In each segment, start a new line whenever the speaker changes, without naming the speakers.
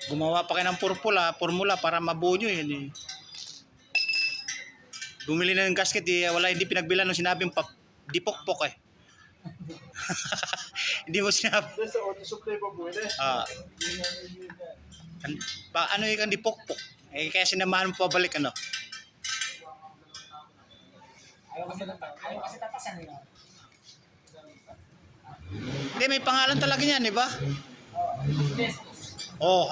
Gumawa pa kayo ng formula para mabuo nyo yun eh. Bumili na ng gasket eh, wala, hindi pinagbilan nung sinabing dipokpok eh. Hindi mo sinabi.
Sa auto supply pa po eh.
Ano yung dipokpok? Eh kaya sinamahan mo pabalik ano?
Ayaw kasi tatasan nila.
Hindi, may pangalan talaga niyan, di ba? Oh.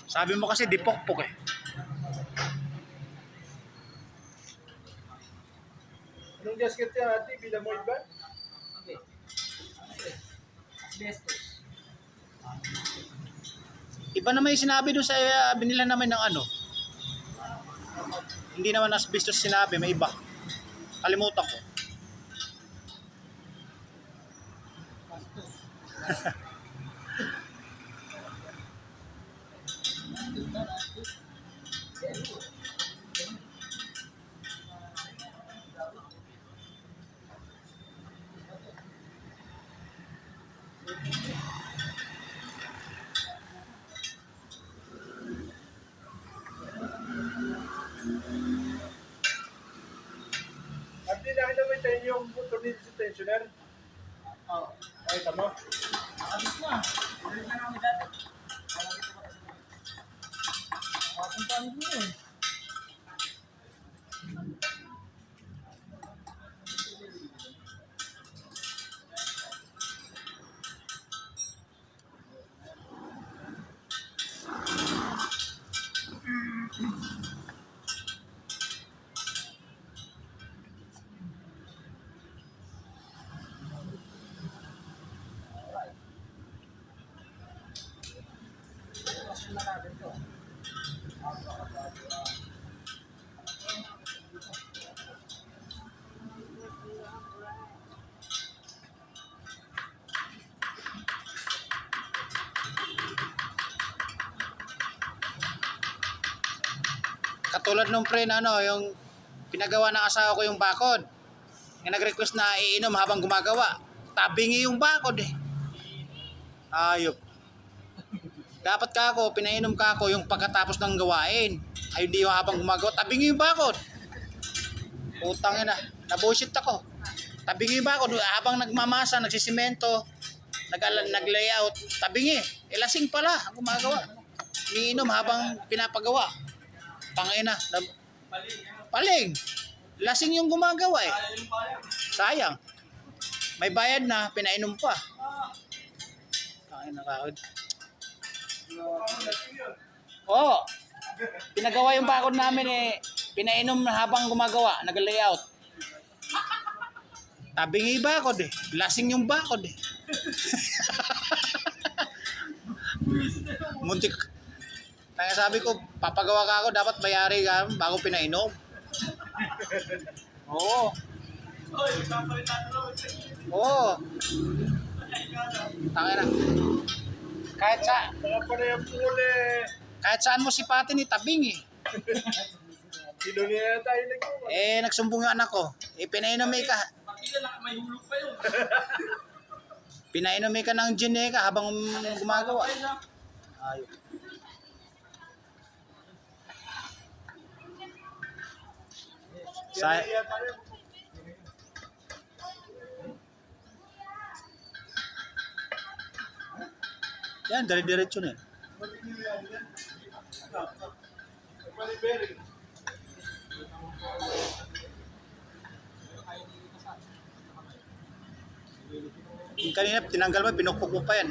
Sabi mo kasi dipokpok eh.
Anong gasket yan ate? Bilamoid ba?
Okay. Asbestos.
Iba naman yung sinabi doon sa binila namin ng ano. Hindi naman asbestos sinabi, may iba. Kalimutan ko.
Ate, nakita mo tayo yung tornillo sa tensioner?
Oo.
Ay, tamo.
Nakabit na. Nakabit na namin dati. Nakabit ko pa kasi. Nakapuntaan ko yun.
Katulad nung pre na ano, yung pinagawa ng asawa ko yung bakod. Yung nag-request na iinom habang gumagawa. Tabingi yung bakod eh. Ayop. Dapat ka ako, pinainom ka ako yung pagkatapos ng gawain. Ay hindi yung habang gumagawa. Tabingi yung bakod. Utang yun ah. Nabullshit ako. Tabingi yung bakod. Habang nagmamasa, nagsisimento, nag-layout. Tabingi. Lasing pala ang gumagawa. Iniinom habang pinapagawa. Tangina. Paling. Lasing yung gumagawa eh. Sayang. May bayad na, pinainom pa. Tangina kakod. Oo. Pinagawa yung bakod namin eh. Pinainom habang gumagawa. Nag-layout. Tabingi bakod eh. Lasing yung bakod eh. Muntik. Kaya sabi ko, papagawa ka ako, dapat bayari ka bago pinainom. Oo. Oo. Tangina. Kahit sa
Mga panayang puli.
kahit saan mo sipatin tabing eh.
Sino niya tayo nagkuha?
Eh nagsumbong yung anak ko. Eh pinainom ka.
May hulog pa yun.
Pinainom ka ng gin ka habang gumagawa. Ayun. Sa
Kaya tayo.
yan, dire-diretso na.
Paliberi.
Yung kanina tinanggal mo, pinukpok mo pa yan.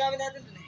namin dati dun eh.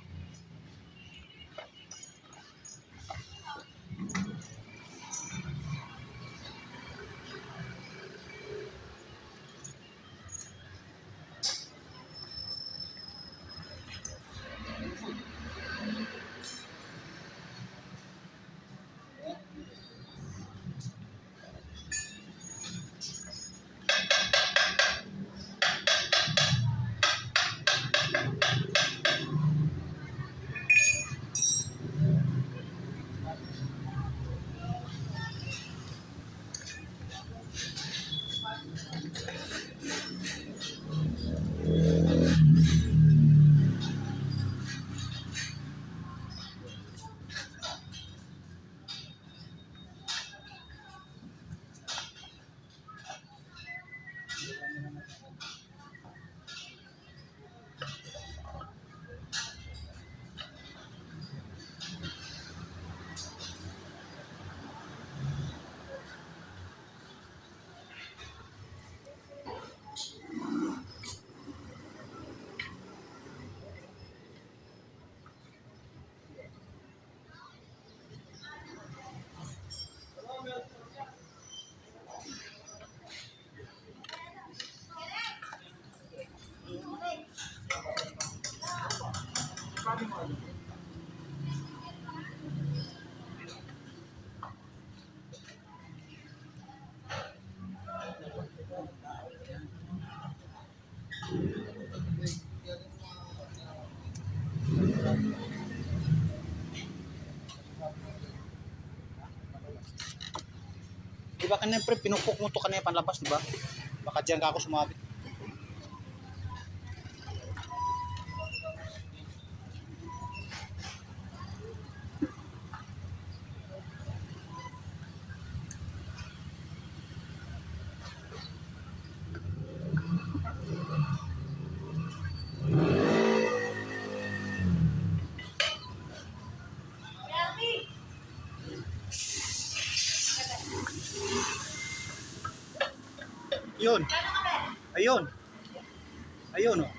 Di ba kanina pre, pinupok mo to kanina panlabas, di ba? Baka diyan ka ako sumabit. Yun. Ayun. Ayun oh.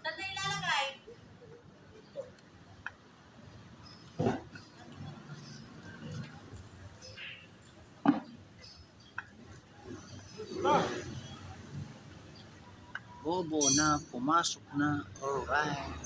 Saan na ilalagay?
Bobo na, pumasok na. Alright.